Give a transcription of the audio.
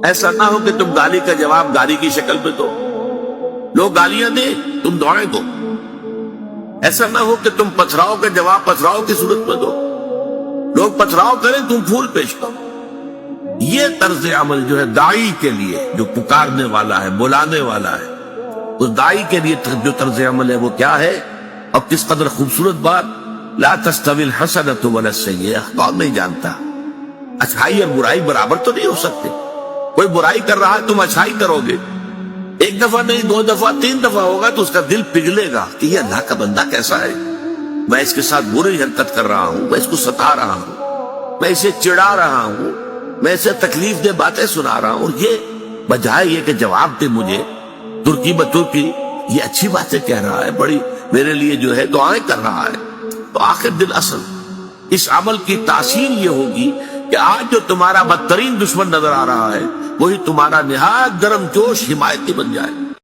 ایسا نہ ہو کہ تم گالی کا جواب گالی کی شکل میں دو، لوگ گالیاں دیں تم دعائیں دو۔ ایسا نہ ہو کہ تم پتھراؤ کا جواب پتھراؤ کی صورت میں دو، لوگ پتھراؤ کریں تم پھول پیش کرو۔ یہ طرز عمل جو ہے داعی کے لیے، جو پکارنے والا ہے، بلانے والا ہے، اس داعی کے لیے جو طرز عمل ہے وہ کیا ہے؟ اور کس قدر خوبصورت بات، لا تستوی الحسنۃ ولا السیئۃ، کون نہیں جانتا اچھائی اور برائی برابر تو نہیں ہو سکتے۔ کوئی برائی کر رہا ہے تم اچھائی کرو گے، ایک دفعہ نہیں، دو دفعہ، تین دفعہ ہوگا تو اس کا دل پگھلے گا کہ یہ اللہ کا بندہ کیسا ہے، میں اس کے ساتھ بری حرکت کر رہا ہوں، میں اس کو ستا رہا ہوں، میں اسے چڑھا رہا ہوں، میں اسے تکلیف دہ باتیں سنا رہا ہوں، اور یہ بجائے یہ کہ جواب دے مجھے ترکی بترکی یہ اچھی باتیں کہہ رہا ہے، بڑی میرے لیے جو ہے دعائیں کر رہا ہے، تو آخر دل اصل اس عمل کی تاثیر یہ ہوگی کہ آج جو تمہارا بدترین دشمن نظر آ رہا ہے وہی تمہارا نہایت گرم جوش حمایتی بن جائے۔